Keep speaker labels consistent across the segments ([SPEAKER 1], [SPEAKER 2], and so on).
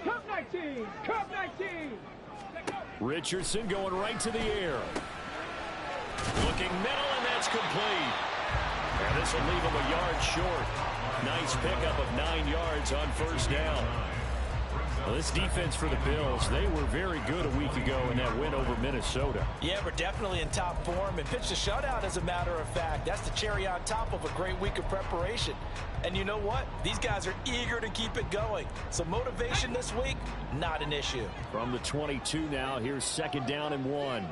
[SPEAKER 1] Cup 19. Cup 19.
[SPEAKER 2] Richardson going right to the air. Looking middle, and that's complete. And this will leave him a yard short. Nice pickup of 9 yards on first down. Well, this defense for the Bills, they were very good a week ago in that win over Minnesota.
[SPEAKER 3] Yeah, we're definitely in top form and pitched a shutout, as a matter of fact. That's the cherry on top of a great week of preparation. And you know what? These guys are eager to keep it going. So motivation this week, not an issue.
[SPEAKER 2] From the 22 now, here's 2nd down and 1.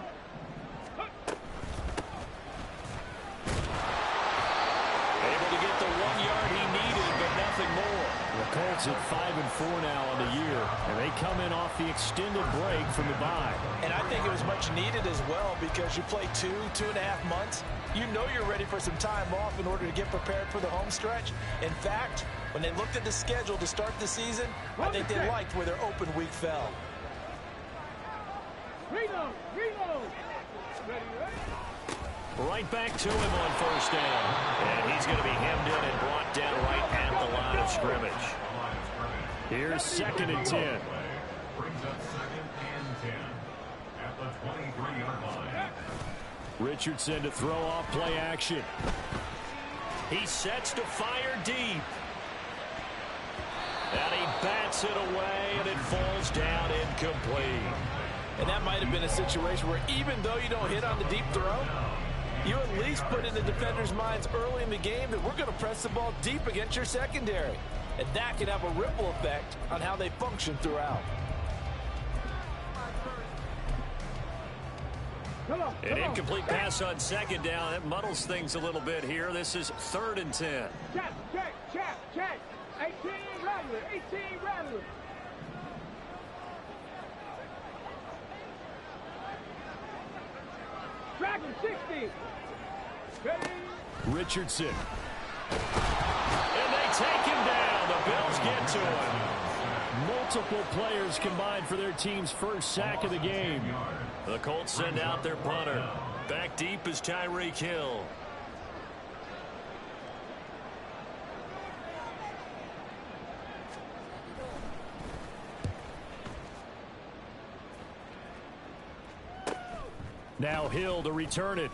[SPEAKER 2] Able to get the 1 yard he needed, but nothing more. The Colts at 5-4 now on the year, and they come in off the extended break from the bye.
[SPEAKER 3] And I think it was much needed as well, because you play 2.5 months. You know you're ready for some time off in order to get prepared for the home stretch. In fact, when they looked at the schedule to start the season, I think they liked where their open week fell.
[SPEAKER 1] Reload.
[SPEAKER 2] Right back to him on first down. And he's going to be hemmed in and brought down right at the line of scrimmage. Here's 2nd and 10.
[SPEAKER 4] Brings up 2nd and 10 at the 23-yard line.
[SPEAKER 2] Richardson to throw off play action. He sets to fire deep. And he bats it away, and it falls down incomplete.
[SPEAKER 3] And that might have been a situation where even though you don't hit on the deep throw, you at least put in the defenders' minds early in the game that we're going to press the ball deep against your secondary. And that can have a ripple effect on how they function throughout.
[SPEAKER 2] An incomplete pass on 2nd down. That muddles things a little bit here. This is 3rd and 10.
[SPEAKER 1] Check. 18 Rattler. Dragon 60. Ready.
[SPEAKER 2] Richardson. And they take him down. The Bills get to him. Multiple players combined for their team's first sack of the game. The Colts send out their punter. Back deep is Tyreek Hill. Now Hill to return it.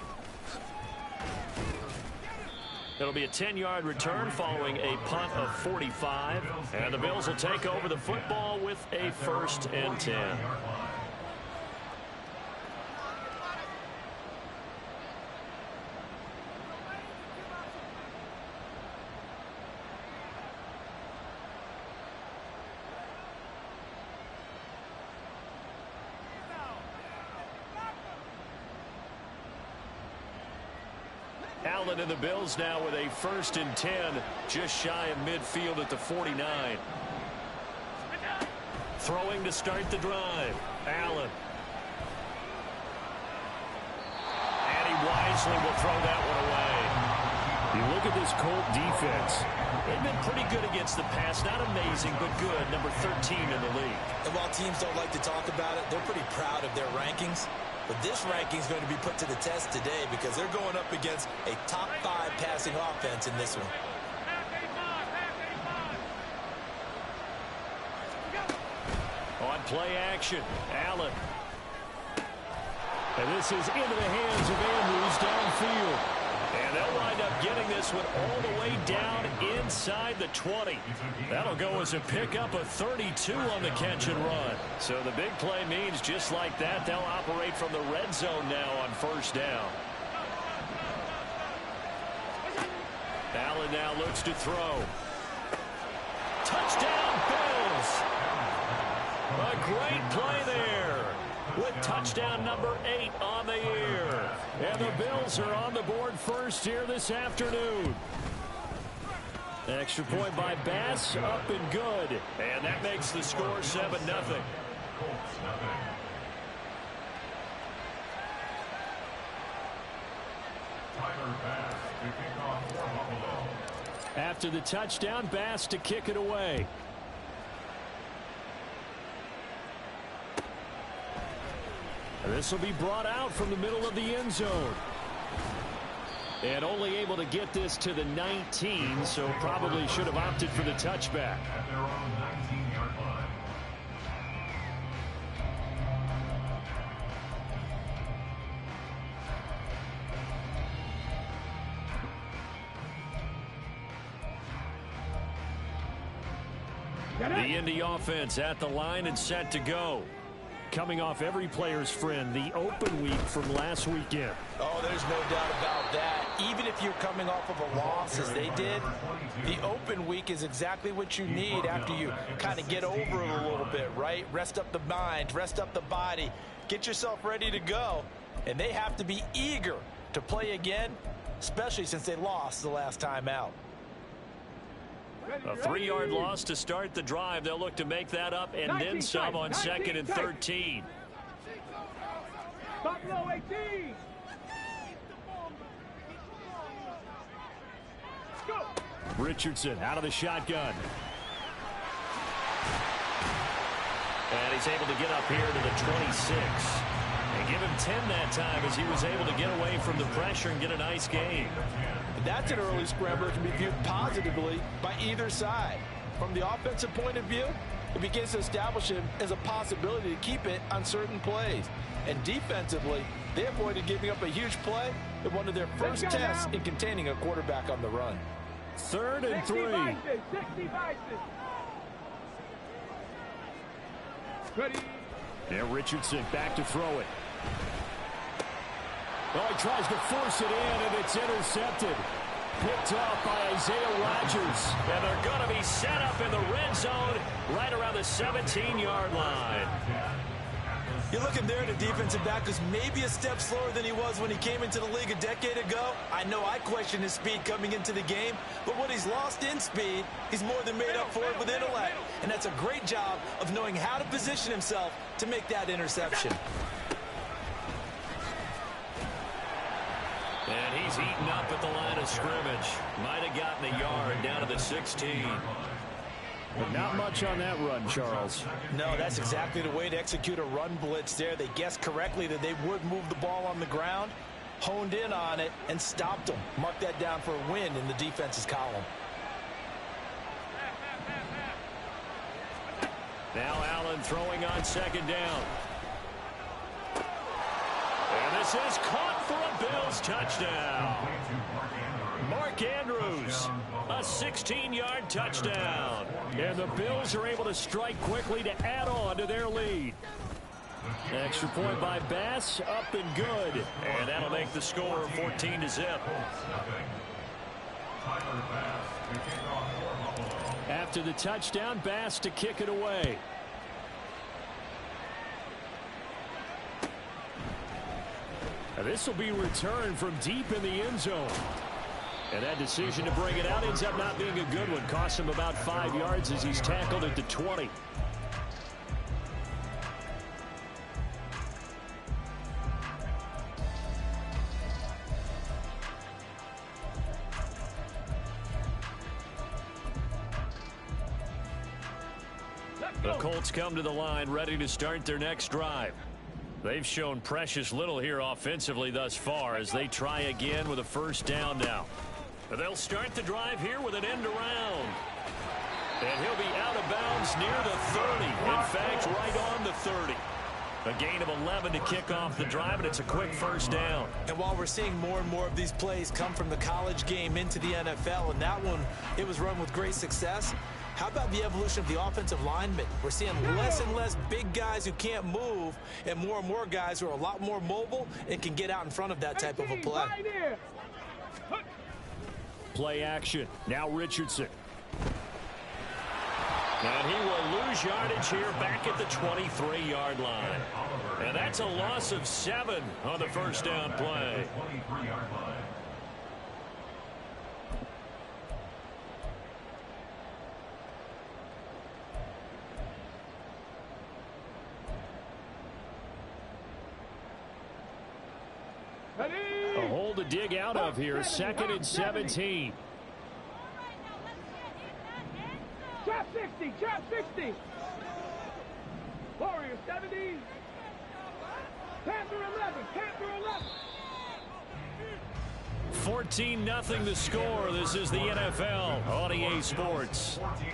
[SPEAKER 2] It'll be a 10-yard return following a punt of 45. And the Bills will take over the football with a 1st and 10. Allen and the Bills now with a 1st and 10, just shy of midfield at the 49. Throwing to start the drive. Allen. And he wisely will throw that one away. You look at this Colt defense. They've been pretty good against the pass. Not amazing, but good. Number 13 in the league.
[SPEAKER 3] And while teams don't like to talk about it, they're pretty proud of their rankings. But this ranking is going to be put to the test today because they're going up against a top 5 passing offense in this one.
[SPEAKER 2] On play action, Allen. And this is into the hands of Andrews downfield. And they'll wind up getting this one all the way down inside the 20. That'll go as a pickup of 32 on the catch and run. So the big play means just like that, they'll operate from the red zone now on first down. Allen now looks to throw. Touchdown, Bills! A great play there with touchdown number 8 on the year. And the Bills are on the board first here this afternoon. Extra point by Bass, up and good. And that makes the score 7-0. After the touchdown, Bass to kick it away. This will be brought out from the middle of the end zone. And only able to get this to the 19, so probably should have opted for the touchback.
[SPEAKER 4] At their own 19-yard line.
[SPEAKER 2] The Indy offense at the line and set to go. Coming off every player's friend, the open week from last weekend.
[SPEAKER 3] Oh, there's no doubt about that. Even if you're coming off of a loss as they did, the open week is exactly what you need after you kind of get over it a little bit, right? Rest up the mind, rest up the body, get yourself ready to go. And they have to be eager to play again, especially since they lost the last time out.
[SPEAKER 2] A 3-yard loss to start the drive. They'll look to make that up and then some on 2nd and 13.
[SPEAKER 1] Buffalo 18. Go.
[SPEAKER 2] Richardson out of the shotgun. And he's able to get up here to the 26. And give him 10 that time as he was able to get away from the pressure and get a nice gain.
[SPEAKER 3] That's an early scrambler that can be viewed positively by either side. From the offensive point of view, it begins to establish him as a possibility to keep it on certain plays. And defensively, they avoided giving up a huge play in one of their first tests in containing a quarterback on the run.
[SPEAKER 2] 3rd and 3.
[SPEAKER 1] 60 Ready.
[SPEAKER 2] Now Richardson back to throw it. Oh, he tries to force it in, and it's intercepted. Picked off by Isaiah Rodgers. And they're going to be set up in the red zone right around the 17-yard line.
[SPEAKER 3] You're looking there at a defensive back who's maybe a step slower than he was when he came into the league a decade ago. I know I questioned his speed coming into the game, but what he's lost in speed, he's more than made up for it with intellect. And that's a great job of knowing how to position himself to make that interception.
[SPEAKER 2] And he's eaten up at the line of scrimmage. Might have gotten a yard down to the 16. But not much on that run, Charles.
[SPEAKER 3] No, that's exactly the way to execute a run blitz there. They guessed correctly that they would move the ball on the ground, honed in on it, and stopped them. Mark that down for a win in the defense's column.
[SPEAKER 2] Now Allen throwing on 2nd down. And this is caught for a Bills touchdown. Mark Andrews, a 16-yard touchdown. And the Bills are able to strike quickly to add on to their lead. Extra point by Bass, up and good. And that'll make the score 14-0. After the touchdown, Bass to kick it away. This will be returned from deep in the end zone. And that decision to bring it out ends up not being a good one. Costs him about 5 yards as he's tackled at the 20. The Colts come to the line ready to start their next drive. They've shown precious little here offensively thus far as they try again with a 1st down now. They'll start the drive here with an end around. And he'll be out of bounds near the 30. In fact, right on the 30. A gain of 11 to kick off the drive, and it's a quick 1st down.
[SPEAKER 3] And while we're seeing more and more of these plays come from the college game into the NFL, and that one, it was run with great success, how about the evolution of the offensive linemen? We're seeing less and less big guys who can't move and more guys who are a lot more mobile and can get out in front of that type of a play.
[SPEAKER 2] Play action. Now Richardson. And he will lose yardage here back at the 23-yard line. And that's a loss of 7 on the 1st down play. A hole to dig out of here. 2nd and 17.
[SPEAKER 1] Trap 60, trap 60. Warriors 70. Panther 11, Panther 11.
[SPEAKER 2] 14-0 the score. This is the NFL on EA Sports.
[SPEAKER 4] 14.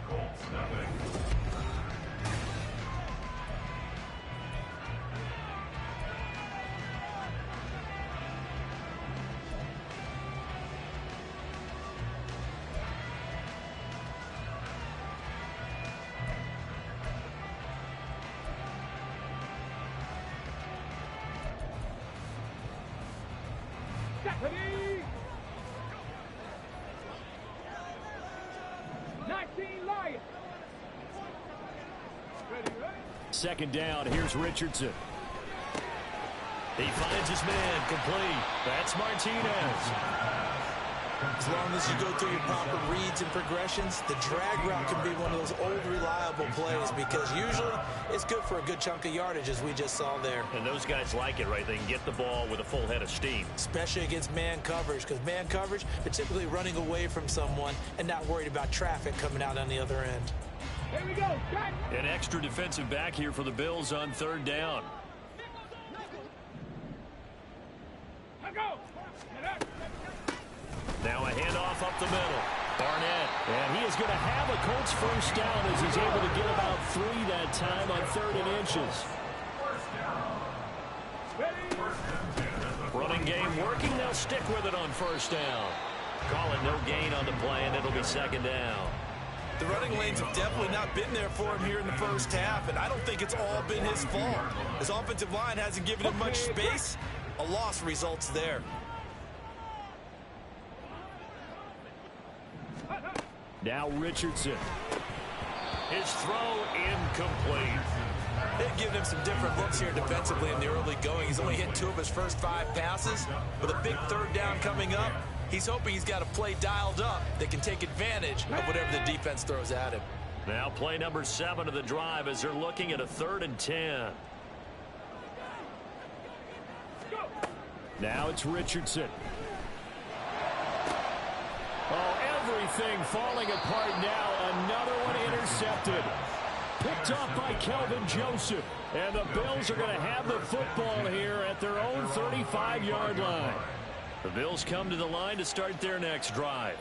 [SPEAKER 4] Colts nothing.
[SPEAKER 1] Stephanie! 19 Lions! Ready, ready?
[SPEAKER 2] Second down, here's Richardson. He finds his man, complete. That's Martinez.
[SPEAKER 3] As long as you go through your proper reads and progressions, the drag route can be one of those old reliable plays because usually it's good for a good chunk of yardage, as we just saw there.
[SPEAKER 2] And those guys like it, right? They can get the ball with a full head of steam.
[SPEAKER 3] Especially against man coverage, because man coverage, they're typically running away from someone and not worried about traffic coming out on the other end.
[SPEAKER 1] Here we go, got
[SPEAKER 2] An extra defensive back here for the Bills on third down.
[SPEAKER 1] Let's go!
[SPEAKER 2] Now a handoff up the middle. Barnett. And he is going to have a Colts first down as he's able to get about 3 that time on 3rd and inches. Running game working. They'll stick with it on first down. Call it no gain on the play, and it'll be second down.
[SPEAKER 3] The running lanes have definitely not been there for him here in the first half, and I don't think it's all been his fault. His offensive line hasn't given him much space. A loss results there.
[SPEAKER 2] Now Richardson. His throw incomplete.
[SPEAKER 3] They've given him some different looks here defensively in the early going. He's only hit 2 of his first 5 passes. With a big third down coming up, he's hoping he's got a play dialed up that can take advantage of whatever the defense throws at him.
[SPEAKER 2] Now play number 7 of the drive as they're looking at a 3rd and 10. Now it's Richardson. Oh, everything falling apart now. Another one intercepted. Picked off by Kelvin Joseph. And the Bills are going to have the football here at their own 35-yard line. The Bills come to the line to start their next drive.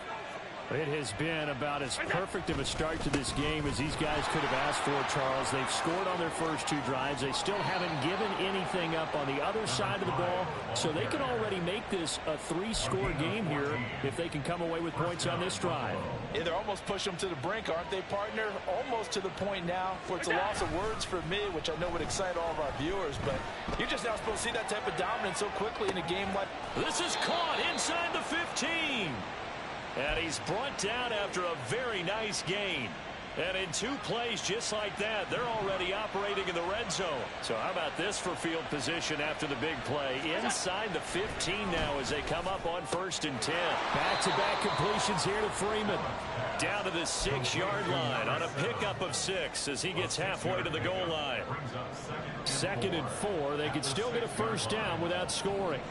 [SPEAKER 2] It has been about as perfect of a start to this game as these guys could have asked for, Charles. They've scored on their first 2 drives. They still haven't given anything up on the other side of the ball, so they can already make this a 3-score game here if they can come away with points on this drive.
[SPEAKER 3] Yeah, they're almost pushing them to the brink, aren't they, partner? Almost to the point now where it's a loss of words for me, which I know would excite all of our viewers, but you're just now supposed to see that type of dominance so quickly in a game like...
[SPEAKER 2] This is caught inside the 15. And he's brought down after a very nice gain. And in 2 plays just like that, they're already operating in the red zone. So how about this for field position after the big play? Inside the 15 now as they come up on 1st and 10. Back-to-back completions here to Freeman. Down to the 6-yard line on a pickup of 6 as he gets halfway to the goal line. 2nd and 4. They could still get a first down without scoring.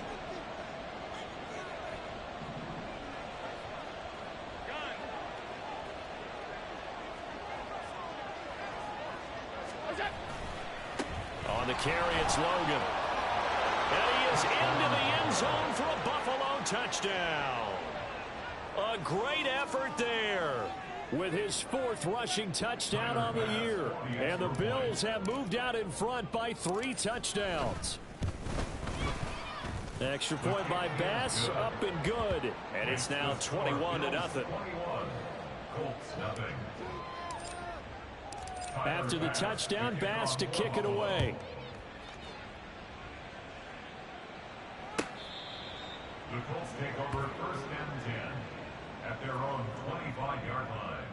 [SPEAKER 2] On the carry, it's Logan. And he is into the end zone for a Buffalo touchdown. A great effort there with his 4th rushing touchdown on the year. And the Bills have moved out in front by 3 touchdowns. Extra point by Bass, up and good. And it's now 21-0.
[SPEAKER 4] Colts nothing.
[SPEAKER 2] After the touchdown, Bass to kick it away.
[SPEAKER 4] The Colts take over 1st and 10 at their own 25-yard line.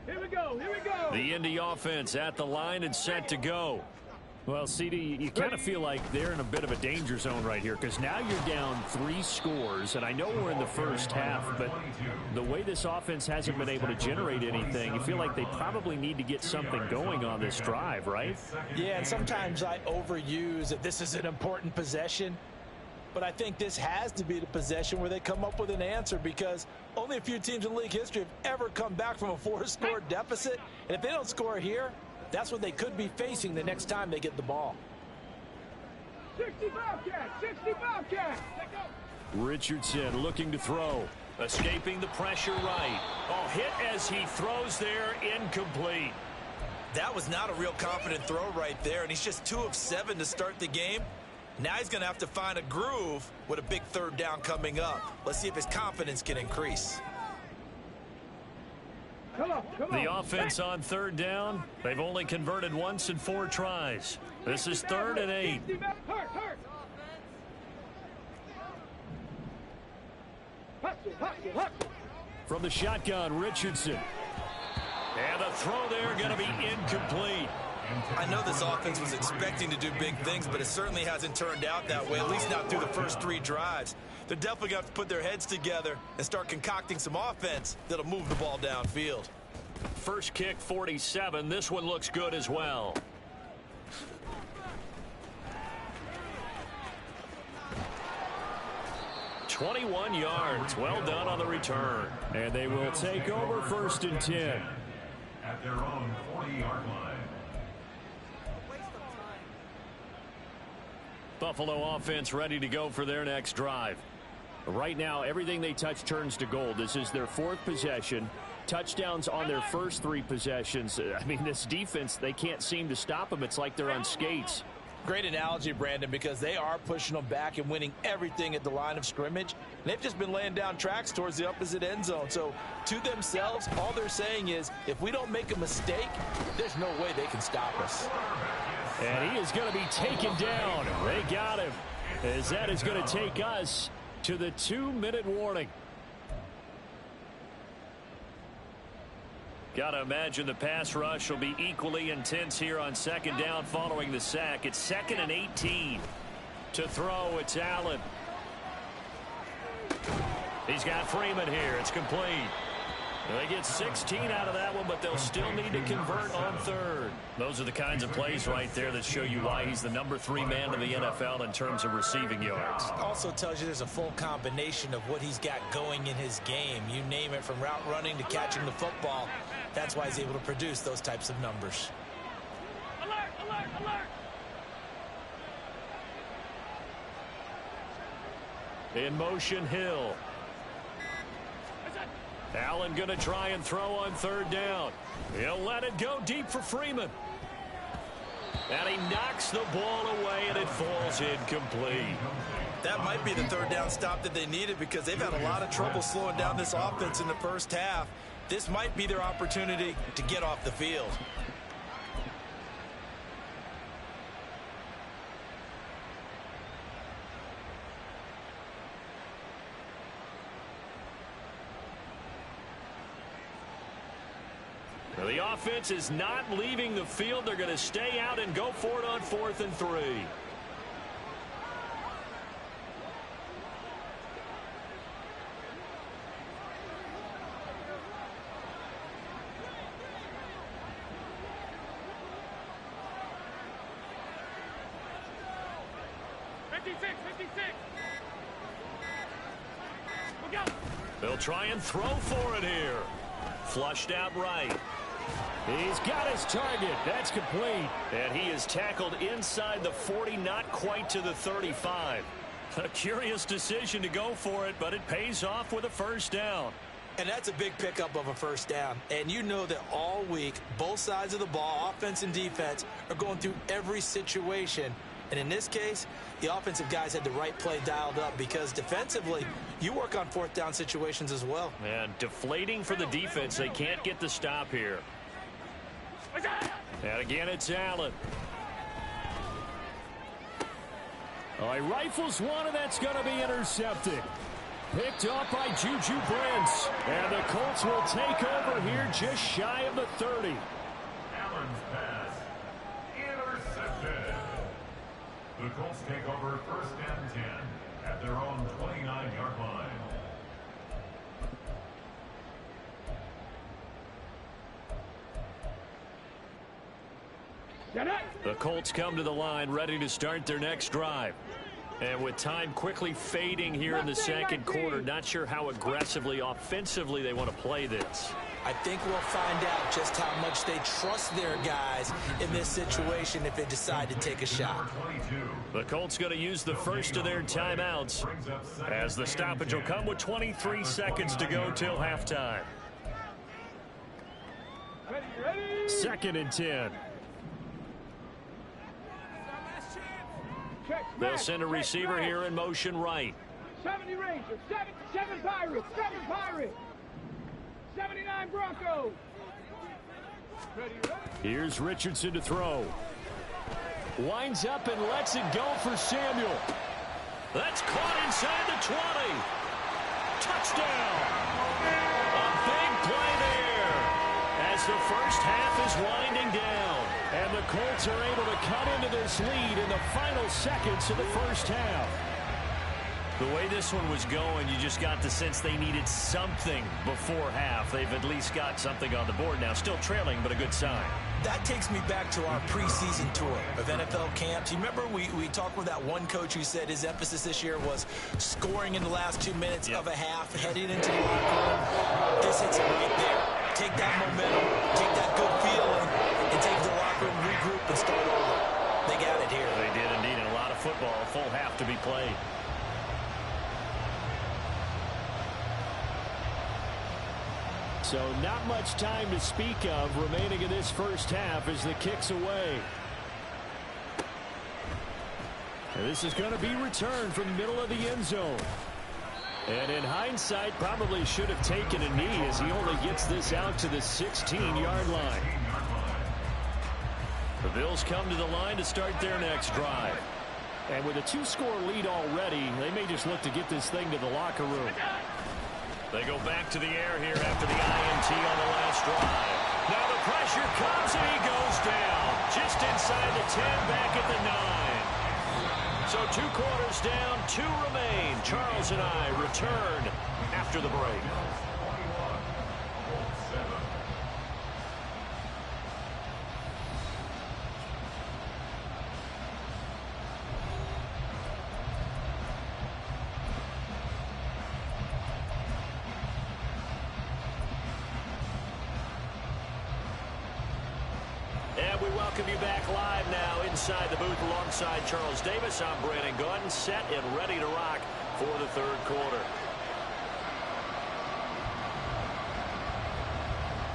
[SPEAKER 1] Here we go, here we go!
[SPEAKER 2] The Indy offense at the line and set to go. Well, CD, you kind of feel like they're in a bit of a danger zone right here because now you're down 3 scores, and I know we're in the first half, but the way this offense hasn't been able to generate anything, you feel like they probably need to get something going on this drive, right?
[SPEAKER 3] Yeah, and sometimes I overuse that this is an important possession. But I think this has to be the possession where they come up with an answer, because only a few teams in league history have ever come back from a 4-score deficit. And if they don't score here, that's what they could be facing the next time they get the ball.
[SPEAKER 1] 65 catch, 65 catch.
[SPEAKER 2] Richardson looking to throw. Escaping the pressure right. Oh, hit as he throws there, incomplete.
[SPEAKER 3] That was not a real confident throw right there, and he's just 2 of 7 to start the game. Now he's going to have to find a groove with a big third down coming up. Let's see if his confidence can increase.
[SPEAKER 1] Come on.
[SPEAKER 2] The offense on third down, they've only converted once in 4 tries. This is 3rd and 8.
[SPEAKER 1] Hurt. Hustle.
[SPEAKER 2] From the shotgun, Richardson. And the throw there going to be incomplete.
[SPEAKER 3] I know this offense was expecting to do big things, but it certainly hasn't turned out that way, at least not through the first 3 drives. They're definitely going to have to put their heads together and start concocting some offense that'll move the ball downfield.
[SPEAKER 2] First kick, 47. This one looks good as well. $21 yards. Well done on the return. And they will take over 1st and 10.
[SPEAKER 4] At their own 40-yard line.
[SPEAKER 2] Buffalo offense ready to go for their next drive. Right now, everything they touch turns to gold. This is their 4th possession. Touchdowns on their first 3 possessions. I mean, this defense, they can't seem to stop them. It's like they're on skates.
[SPEAKER 3] Great analogy, Brandon, because they are pushing them back and winning everything at the line of scrimmage. They've just been laying down tracks towards the opposite end zone. So to themselves, all they're saying is, if we don't make a mistake, there's no way they can stop us.
[SPEAKER 2] And he is going to be taken down. They got him, as that is going to take us to the 2-minute warning. Got to imagine the pass rush will be equally intense here on 2nd down following the sack. It's 2nd and 18. To throw, it's Allen. He's got Freeman here. It's complete. They get 16 out of that one, but they'll still need to convert on 3rd. Those are the kinds of plays right there that show you why he's the number 3 man in the NFL in terms of receiving yards.
[SPEAKER 3] Also tells you there's a full combination of what he's got going in his game. You name it, from route running to catching the football. That's why he's able to produce those types of numbers.
[SPEAKER 1] Alert.
[SPEAKER 2] In motion, Hill. Allen going to try and throw on 3rd down. He'll let it go deep for Freeman. And he knocks the ball away, and it falls incomplete.
[SPEAKER 3] That might be the 3rd down stop that they needed, because they've had a lot of trouble slowing down this offense in the first half. This might be their opportunity to get off the field.
[SPEAKER 2] The offense is not leaving the field. They're going to stay out and go for it on 4th and 3. They'll try and throw for it here. Flushed out right. He's got his target. That's complete. And he is tackled inside the 40, not quite to the 35. A curious decision to go for it, but it pays off with a 1st down.
[SPEAKER 3] And that's a big pickup of a 1st down. And you know that all week, both sides of the ball, offense and defense, are going through every situation. And in this case, the offensive guys had the right play dialed up, because defensively, you work on 4th down situations as well.
[SPEAKER 2] And deflating for the defense. They can't get the stop here. And again, it's Allen. Oh, he rifles one, and that's going to be intercepted. Picked up by Juju Brents. And the Colts will take over here just shy of the 30.
[SPEAKER 4] Allen's pass intercepted. The Colts take over 1st and 10 at their own 29-yard line.
[SPEAKER 2] The Colts come to the line ready to start their next drive. And with time quickly fading here in the second quarter, not sure how aggressively, offensively they want to play this.
[SPEAKER 3] I think we'll find out just how much they trust their guys in this situation if they decide to take a shot.
[SPEAKER 2] The Colts going to use the first of their timeouts as the stoppage will come with 23 seconds to go till halftime.
[SPEAKER 1] Ready?
[SPEAKER 2] 2nd and 10. They'll send a receiver here in motion right.
[SPEAKER 1] 70 Rangers, 7 Pirates, 7 Pirates, 79 Broncos. Ready?
[SPEAKER 2] Here's Richardson to throw. Winds up and lets it go for Samuel. That's caught inside the 20. Touchdown. A big play there as the first half is winding down. And the Colts are able to cut into this lead in the final seconds of the first half. The way this one was going, you just got the sense they needed something before half. They've at least got something on the board now. Still trailing, but a good sign.
[SPEAKER 3] That takes me back to our preseason tour of NFL camps. You remember we talked with that one coach who said his emphasis this year was scoring in the last 2 minutes of a half, heading into the locker room. This hits it right there. Take that momentum, take that good feeling, and take the locker room, regroup, and start over. They got it here.
[SPEAKER 2] They did indeed, and a lot of football, a full half to be played. So not much time to speak of remaining in this first half as the kick's away. And this is going to be returned from the middle of the end zone. And in hindsight, probably should have taken a knee as he only gets this out to the 16-yard line. The Bills come to the line to start their next drive. And with a 2-score lead already, they may just look to get this thing to the locker room. They go back to the air here after the INT on the last drive. Now the pressure comes and he goes down. Just inside the 10, back at the 9. So 2 quarters down, 2 remain. Charles and I return after the break. And we welcome you back live now inside the booth alongside Charles Davis. I'm Brandon Gaudin, set and ready to rock for the third quarter.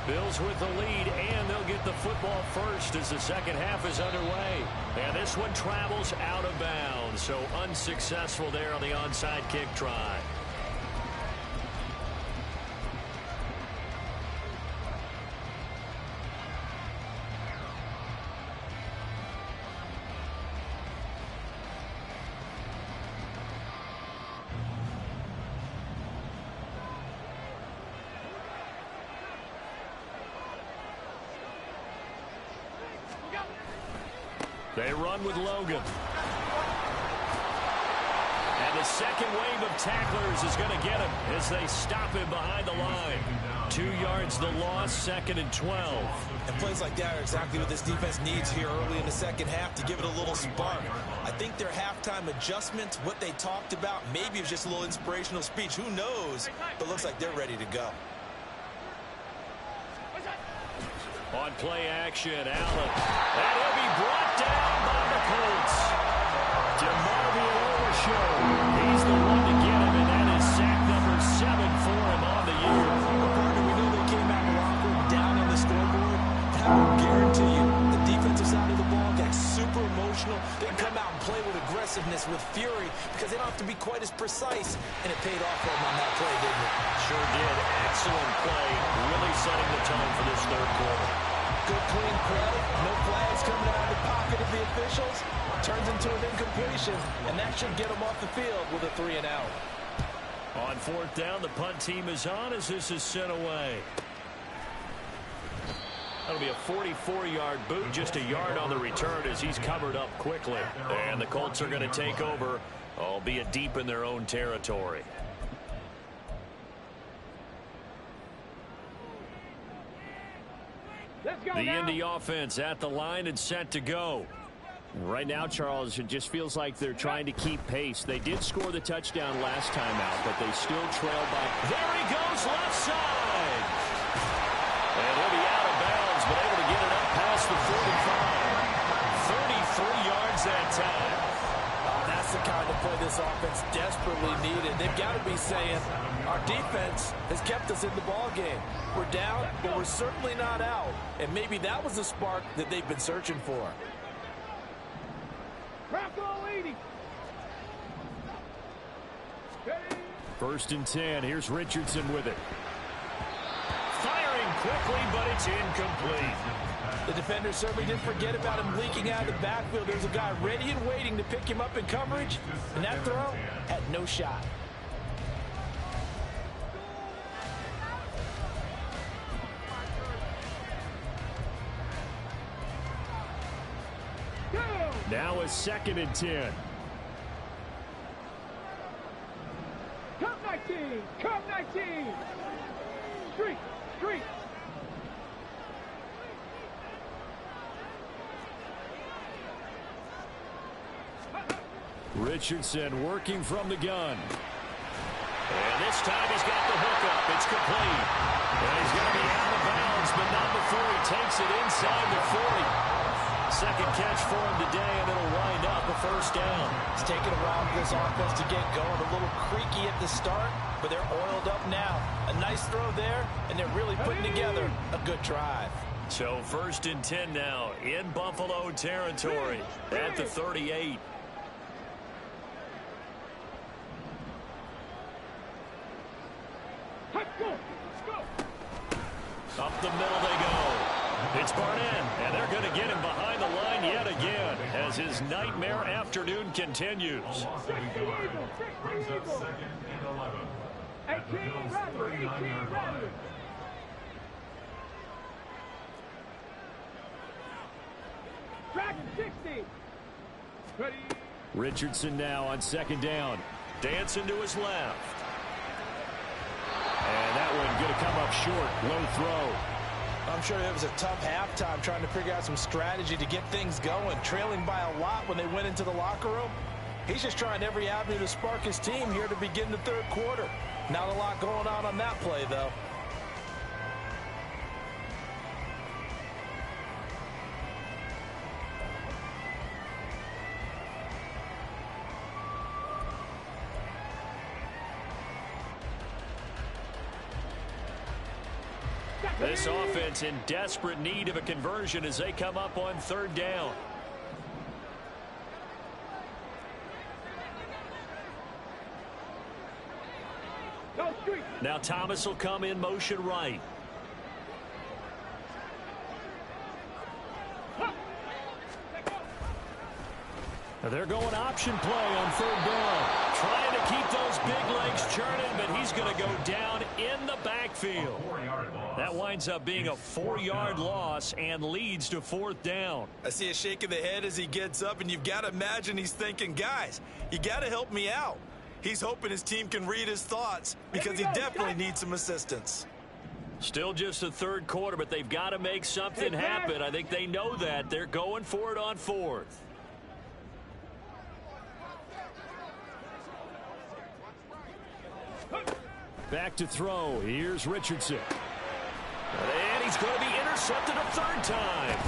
[SPEAKER 2] Bills with the lead, and they'll get the football first as the second half is underway. And this one travels out of bounds, so unsuccessful there on the onside kick try. They run with Logan. And the second wave of tacklers is going to get him as they stop him behind the line. 2 yards the loss, 2nd and 12.
[SPEAKER 3] And plays like that are exactly what this defense needs here early in the second half to give it a little spark. I think their halftime adjustments, what they talked about, maybe it was just a little inspirational speech. Who knows? But looks like they're ready to go.
[SPEAKER 2] On play action, Allen. And he'll be brought down by the Colts. DeMarvin Overshow. He's the one to get him, and that is sack number 7 for him on the year.
[SPEAKER 3] Partner, we know they came out of the locker room down on the scoreboard. And I will guarantee you, the defensive side of the ball got super emotional. They come out and play with aggressiveness, with fury, because they don't have to be quite as precise. And it paid off for them on that play, didn't it?
[SPEAKER 2] Sure did. Excellent play. Really setting the tone for this third quarter.
[SPEAKER 3] Good, clean play. No flags coming out of the pocket of the officials. Turns into an incompletion, and that should get them off the field with a 3 and out.
[SPEAKER 2] On 4th down, the punt team is on as this is sent away. That'll be a 44-yard boot, just a yard on the return as he's covered up quickly. And the Colts are going to take over, albeit deep in their own territory.
[SPEAKER 1] Let's go
[SPEAKER 2] The
[SPEAKER 1] now.
[SPEAKER 2] Indy offense at the line and set to go. Right now, Charles, it just feels like they're trying to keep pace. They did score the touchdown last time out, but they still trail by. There he goes, left side. And he'll be out of bounds, but able to get it up past the 45. 33 yards that time.
[SPEAKER 3] Oh, that's the kind of play this offense desperately needed. They've got to be saying, our defense has kept us in the ball game. We're down, but we're certainly not out. And maybe that was the spark that they've been searching for.
[SPEAKER 2] First and 10. Here's Richardson with it. Firing quickly, but it's incomplete.
[SPEAKER 3] The defender certainly didn't forget about him leaking out of the backfield. There's a guy ready and waiting to pick him up in coverage, and that throw had no shot.
[SPEAKER 2] Now a 2nd and 10.
[SPEAKER 1] Come 19! Come 19! Street! Street!
[SPEAKER 2] Richardson working from the gun. And this time he's got the hookup. It's complete. And he's going to be out of bounds, but not before he takes it inside the 40. Second catch for him today, and it'll wind up a first down.
[SPEAKER 3] It's taken a while for this offense to get going. A little creaky at the start, but they're oiled up now. A nice throw there, and they're really putting together a good drive.
[SPEAKER 2] So first and 10 now in Buffalo territory at the 38. Up the middle they go. It's Barnett, and they're going to get him behind the line yet again as his nightmare afternoon continues.
[SPEAKER 4] Brings up 2nd and 11 at the Bills' 39-yard line.
[SPEAKER 1] Track 60! Ready!
[SPEAKER 2] Richardson now on 2nd down. Dancing to his left. And that one going to come up short. Low throw.
[SPEAKER 3] I'm sure it was a tough halftime trying to figure out some strategy to get things going. Trailing by a lot when they went into the locker room. He's just trying every avenue to spark his team here to begin the 3rd quarter. Not a lot going on that play, though.
[SPEAKER 2] This offense in desperate need of a conversion as they come up on 3rd down. Now Thomas will come in motion right. They're going option play on 3rd down. Trying to keep those big legs churning, but he's going to go down in the backfield. That winds up being a 4-yard loss and leads to 4th down.
[SPEAKER 3] I see a shake of the head as he gets up, and you've got to imagine he's thinking, guys, you got to help me out. He's hoping his team can read his thoughts because he definitely needs some assistance.
[SPEAKER 2] Still just the 3rd quarter, but they've got to make something happen. I think they know that. They're going for it on 4th. Back to throw. Here's Richardson. And he's going to be intercepted a 3rd time.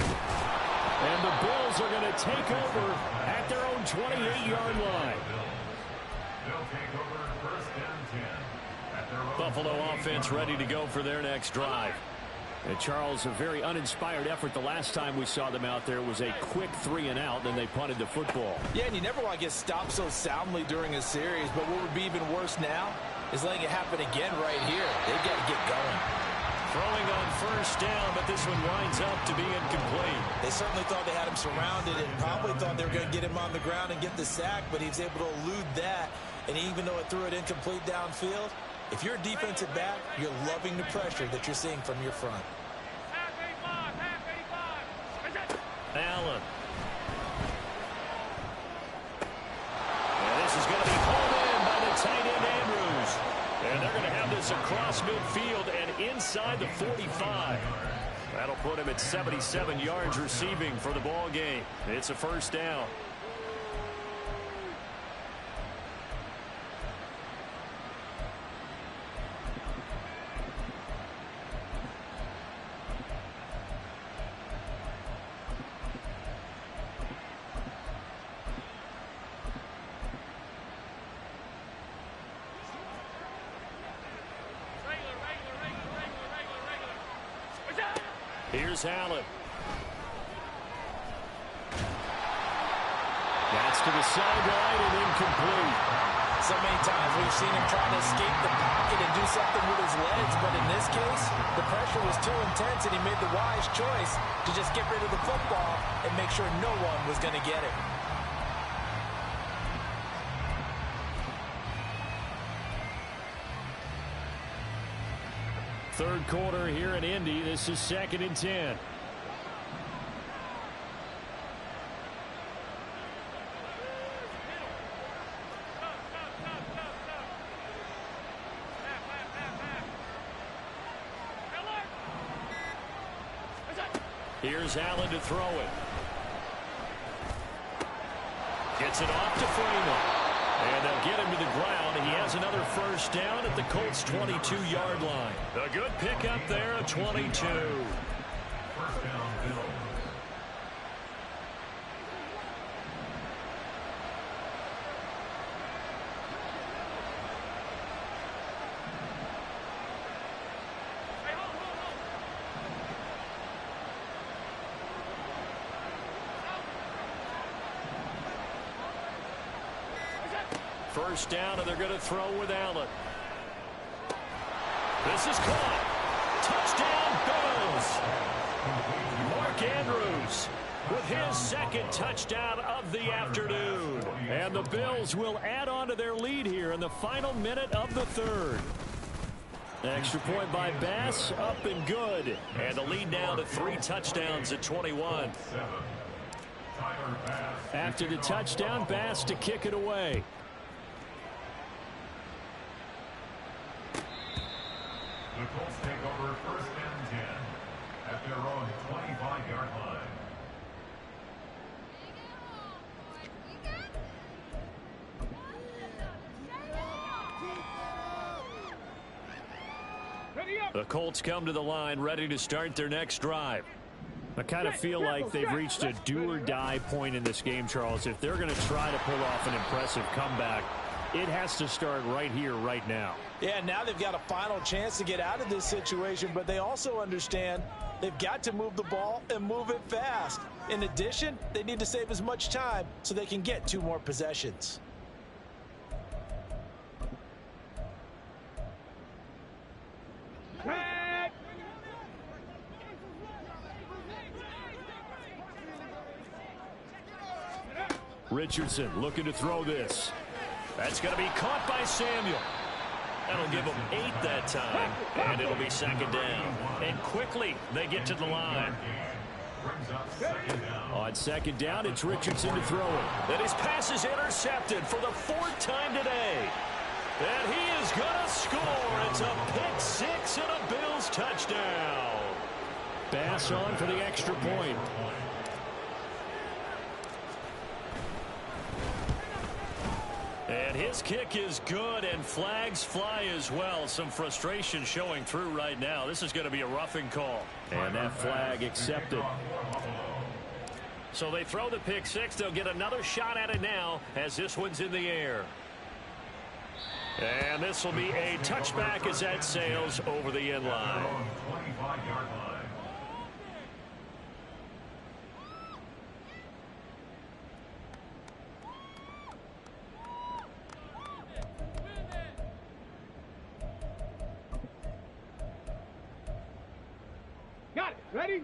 [SPEAKER 2] And the Bills are going to take over at their own 28-yard line.
[SPEAKER 4] They'll take over 1st and 10 at their own.
[SPEAKER 2] Buffalo offense ready to go for their next drive. And Charles, a very uninspired effort the last time we saw them out there. It was a quick 3 and out, then they punted the football.
[SPEAKER 3] Yeah, and you never want to get stopped so soundly during a series, but what would be even worse now is letting it happen again right here. They've got to get going.
[SPEAKER 2] Throwing on 1st down, but this one winds up to be incomplete.
[SPEAKER 3] They certainly thought they had him surrounded and probably thought they were going to get him on the ground and get the sack, but he was able to elude that. And even though it threw it incomplete downfield, if you're a defensive back, you're loving the pressure that you're seeing from your front.
[SPEAKER 2] Allen. And this is going to be pulled in by the tight end Andrews. And they're going to have this across midfield and inside the 45. That'll put him at 77 yards receiving for the ball game. It's a first down. Here's Allen. That's to the sideline and incomplete.
[SPEAKER 3] So many times we've seen him trying to escape the pocket and do something with his legs, but in this case, the pressure was too intense and he made the wise choice to just get rid of the football and make sure no one was going to get it.
[SPEAKER 2] Third quarter here in Indy. This is 2nd and 10. Here's Allen to throw it. Gets it off to Freeman. And they'll get him to the ground. He has another first down at the Colts' 22-yard line. A good pickup there at 22.
[SPEAKER 4] First down, Bills.
[SPEAKER 2] First down, and they're going to throw with Allen. This is caught. Touchdown, Bills. Mark Andrews with his second touchdown of the afternoon. And the Bills will add on to their lead here in the final minute of the third. Extra point by Bass, up and good. And the lead now to 3 touchdowns at 21. After the touchdown, Bass to kick it away.
[SPEAKER 4] The Colts take over 1st and 10 at their own 25-yard line.
[SPEAKER 2] The Colts come to the line ready to start their next drive. I kind of feel like they've reached a do-or-die point in this game, Charles. If they're going to try to pull off an impressive comeback, it has to start right here, right now.
[SPEAKER 3] Yeah, now they've got a final chance to get out of this situation, but they also understand they've got to move the ball and move it fast. In addition, they need to save as much time so they can get 2 more possessions.
[SPEAKER 2] Richardson looking to throw this. That's going to be caught by Samuel. That'll give them 8 that time, and it'll be 2nd down. And quickly, they get to the line. On 2nd down, it's Richardson to throw it. And his pass is intercepted for the 4th time today. And he is going to score. It's a pick 6 and a Bills touchdown. Bass on for the extra point. And his kick is good, and flags fly as well. Some frustration showing through right now. This is going to be a roughing call. And that flag accepted. So they throw the pick 6. They'll get another shot at it now as this one's in the air. And this will be a touchback as that sails over the end line.
[SPEAKER 4] 25-yard line.
[SPEAKER 1] Got it. Ready?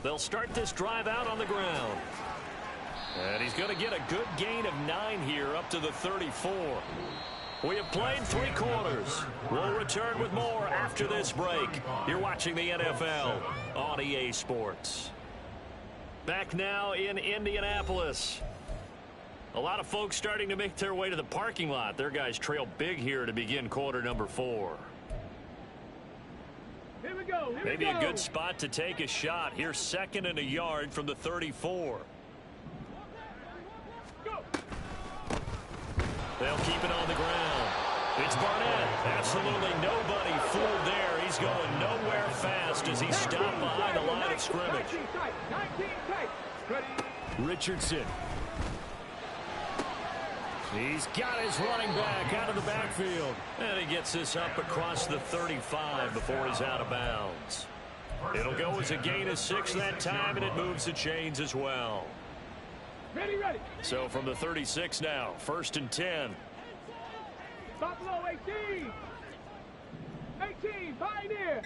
[SPEAKER 2] They'll start this drive out on the ground. And he's going to get a good gain of 9 here up to the 34. We have played 3 quarters. We'll return with more after this break. You're watching the NFL on EA Sports. Back now in Indianapolis. A lot of folks starting to make their way to the parking lot. Their guys trail big here to begin quarter number 4.
[SPEAKER 1] Here we go.
[SPEAKER 2] Maybe a good spot to take a shot. Here's 2nd and a yard from the 34.
[SPEAKER 1] Go.
[SPEAKER 2] They'll keep it on the ground. It's Barnett. Absolutely nobody fooled there. He's going nowhere fast as he stopped behind the line of scrimmage.
[SPEAKER 1] 19 tight. Ready.
[SPEAKER 2] Richardson. He's got his running back out of the backfield. And he gets this up across the 35 before he's out of bounds. It'll go as a gain of 6 that time, and it moves the chains as well.
[SPEAKER 1] Ready.
[SPEAKER 2] So from the 36 now, 1st and 10.
[SPEAKER 1] Buffalo 18. 18, Pioneer.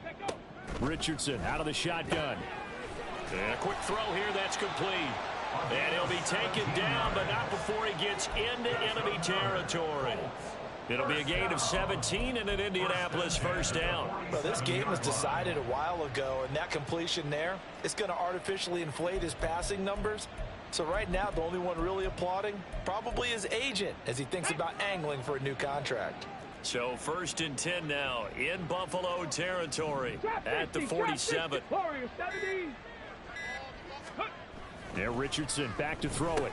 [SPEAKER 1] Let go.
[SPEAKER 2] Richardson out of the shotgun. And a quick throw here, that's complete. And he'll be taken down, but not before he gets into enemy territory. It'll be a gain of 17 and an Indianapolis first down.
[SPEAKER 3] Well, this game was decided a while ago, and that completion there is going to artificially inflate his passing numbers. So right now, the only one really applauding probably his agent as he thinks about angling for a new contract.
[SPEAKER 2] So 1st and 10 now in Buffalo territory at the 47.
[SPEAKER 1] Warriors 70.
[SPEAKER 2] There, Richardson back to throw it.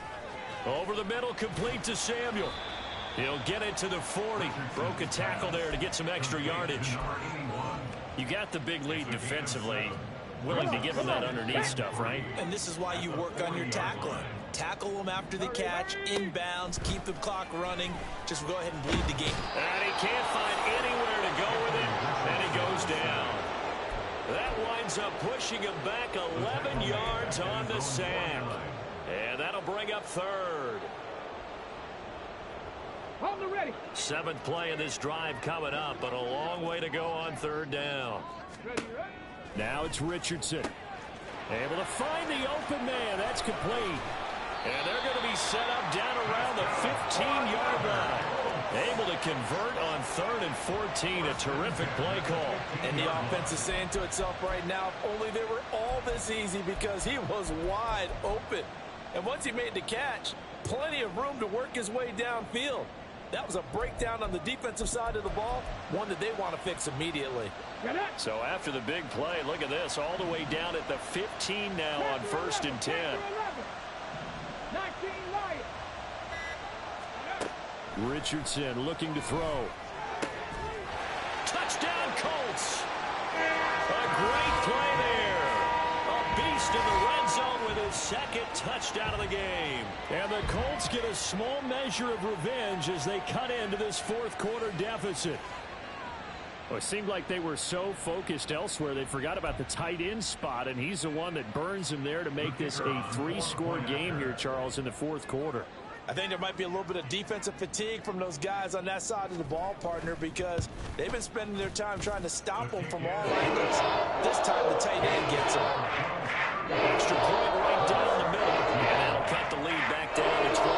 [SPEAKER 2] Over the middle, complete to Samuel. He'll get it to the 40. Broke a tackle there to get some extra yardage. You got the big lead defensively. Willing to give him that underneath stuff, right?
[SPEAKER 3] And this is why you work on your tackling. Tackle them after the catch, inbounds, keep the clock running. Just go ahead and bleed the game.
[SPEAKER 2] And he can't find anywhere to go with it, and he goes down. That winds up pushing him back 11 yards on the sack. And that'll bring up 3rd.
[SPEAKER 1] On the ready.
[SPEAKER 2] 7th play of this drive coming up, but a long way to go on 3rd down.
[SPEAKER 1] Ready.
[SPEAKER 2] Now it's Richardson. Able to find the open man. That's complete. And they're going to be set up down around the 15-yard line. Able to convert on 3rd and 14. A terrific play call.
[SPEAKER 3] And the offense is saying to itself right now, if only they were all this easy, because he was wide open. And once he made the catch, plenty of room to work his way downfield. That was a breakdown on the defensive side of the ball, one that they want to fix immediately.
[SPEAKER 2] So after the big play, look at this, all the way down at the 15 now on 1st and 10.
[SPEAKER 1] 19 Lions.
[SPEAKER 2] Richardson looking to throw. Touchdown Colts. A great play there. A beast in the red zone with his 2nd touchdown of the game. And the Colts get a small measure of revenge as they cut into this 4th quarter deficit. Well, it seemed like they were so focused elsewhere they forgot about the tight end spot, and he's the one that burns him there to make this a 3-score game here, Charles, in the 4th quarter.
[SPEAKER 3] I think there might be a little bit of defensive fatigue from those guys on that side of the ball, partner, because they've been spending their time trying to stop them from all angles. This time the tight end gets them.
[SPEAKER 2] Extra point right down the middle, and that'll cut the lead back down to 21.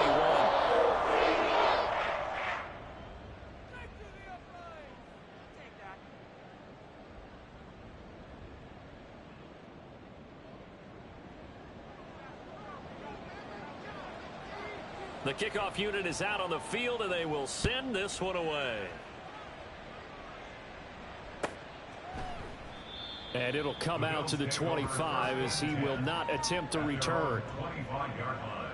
[SPEAKER 2] The kickoff unit is out on the field, and they will send this one away. And it'll come out to the 25 as he will not attempt to return.
[SPEAKER 4] 25-yard line.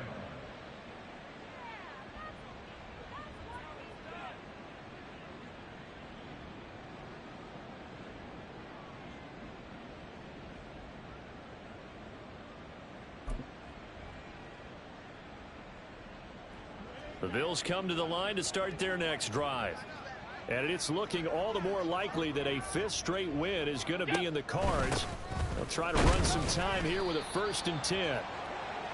[SPEAKER 2] The Bills come to the line to start their next drive. And it's looking all the more likely that a 5th straight win is going to be in the cards. They'll try to run some time here with a 1st and 10.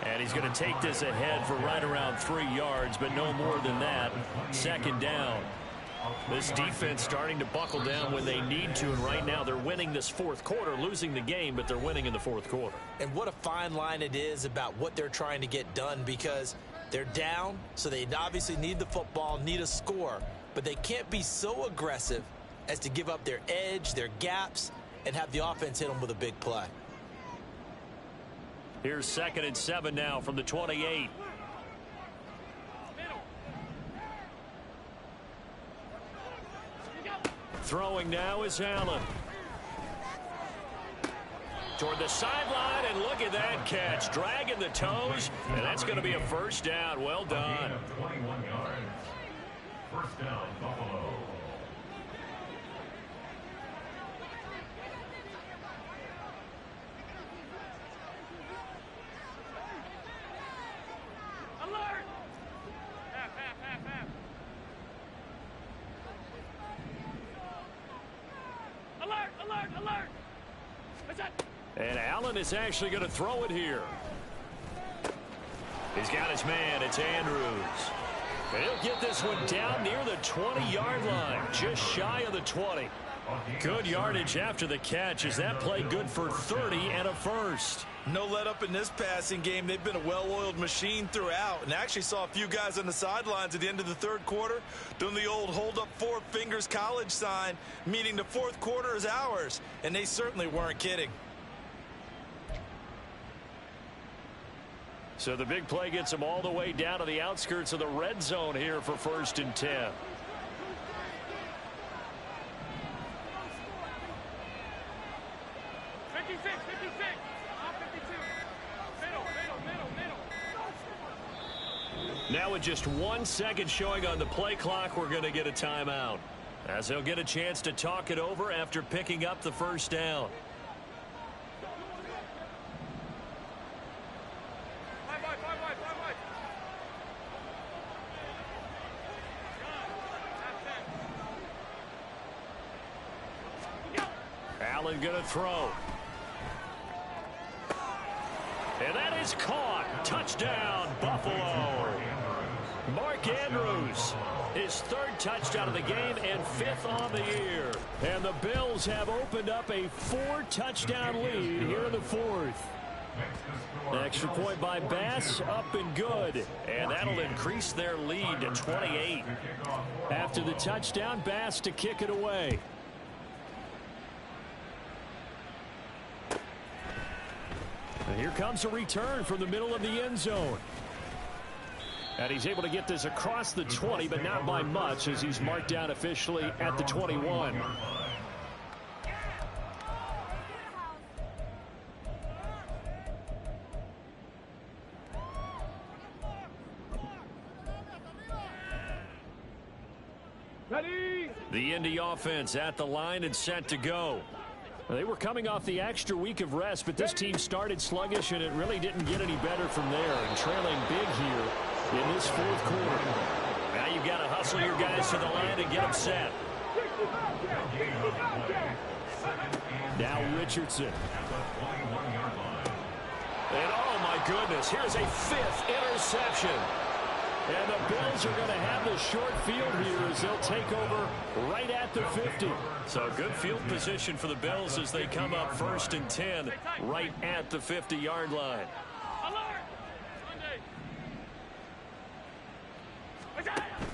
[SPEAKER 2] And he's going to take this ahead for right around 3 yards, but no more than that. 2nd down. This defense starting to buckle down when they need to, and right now they're winning this 4th quarter, losing the game, but they're winning in the 4th quarter.
[SPEAKER 3] And what a fine line it is about what they're trying to get done, because they're down, so they obviously need the football, need a score, but they can't be so aggressive as to give up their edge, their gaps, and have the offense hit them with a big play.
[SPEAKER 2] Here's 2nd and 7 now from the 28. Throwing now is Allen. Toward the sideline, and look at that catch. Dragging the toes, and that's going to be a first down. Well done.
[SPEAKER 4] 21 yards. First down, Buffalo.
[SPEAKER 1] Alert! Half. Alert! What's that?
[SPEAKER 2] And Allen is actually going to throw it here. He's got his man. It's Andrews. And he'll get this one down near the 20-yard line, just shy of the 20. Good yardage after the catch as that play good for 30 and a first.
[SPEAKER 3] No let up in this passing game. They've been a well-oiled machine throughout, and actually saw a few guys on the sidelines at the end of the third quarter doing the old hold up four fingers college sign, meaning the fourth quarter is ours, and they certainly weren't kidding.
[SPEAKER 2] So the big play gets them all the way down to the outskirts of the red zone here for 1st and 10.
[SPEAKER 1] 56. 52. Middle.
[SPEAKER 2] Now with just 1 second showing on the play clock, we're going to get a timeout, as they'll get a chance to talk it over after picking up the first down. Allen going to throw. And that is caught. Touchdown, Buffalo. Mark Andrews, his 3rd touchdown of the game and 5th on the year. And the Bills have opened up a 4-touchdown lead here in the 4th. An extra point by Bass, up and good. And that'll increase their lead to 28. After the touchdown, Bass to kick it away. And here comes a return from the middle of the end zone. And he's able to get this across the 20, but not by much, as he's marked down officially at the 21.
[SPEAKER 1] Ready?
[SPEAKER 2] The Indy offense at the line and set to go. They were coming off the extra week of rest, but this team started sluggish, and it really didn't get any better from there, and trailing big here in this 4th quarter. Now you've got to hustle your guys to the line and get them set. Now Richardson. And oh my goodness, here's a 5th interception. And the Bills are going to have the short field here as they'll take over right at the 50. So good field position for the Bills as they come up 1st and 10 right at the 50-yard line.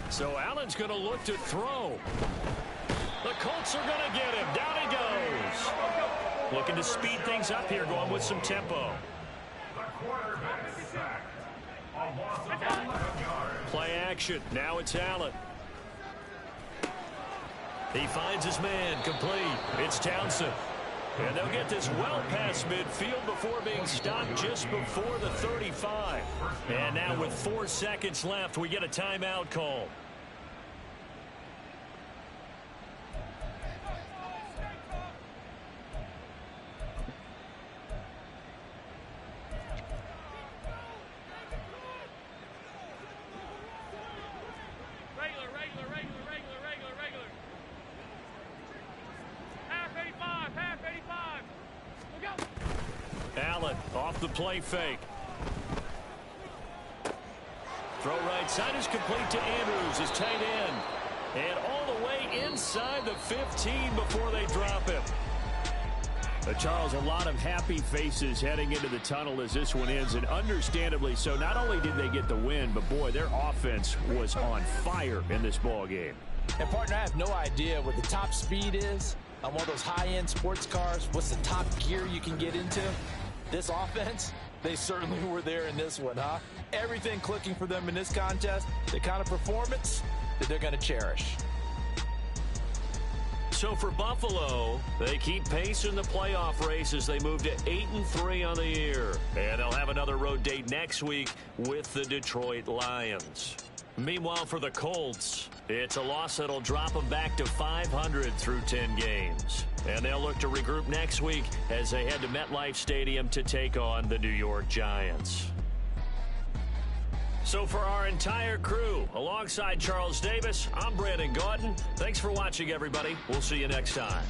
[SPEAKER 2] So Allen's going to look to throw. The Colts are going to get him. Down he goes. Looking to speed things up here, going with some tempo. Play action. Now it's Allen. He finds his man, complete. It's Townsend. And they'll get this well past midfield before being stopped just before the 35. And now with 4 seconds left, we get a timeout call. Allen off the play fake. Throw right side is complete to Andrews, his tight end. And all the way inside the 15 before they drop him. Charles, a lot of happy faces heading into the tunnel as this one ends, and understandably so. Not only did they get the win, but boy, their offense was on fire in this ball game.
[SPEAKER 3] And partner, I have no idea what the top speed is on one of those high-end sports cars. What's the top gear you can get into? This offense, they certainly were there in this one, huh? Everything clicking for them in this contest, the kind of performance that they're going to cherish.
[SPEAKER 2] So for Buffalo, they keep pace in the playoff race as they move to 8-3 on the year. And they'll have another road date next week with the Detroit Lions. Meanwhile, for the Colts, it's a loss that'll drop them back to 500 through 10 games. And they'll look to regroup next week as they head to MetLife Stadium to take on the New York Giants. So for our entire crew, alongside Charles Davis, I'm Brandon Gaudin. Thanks for watching, everybody. We'll see you next time.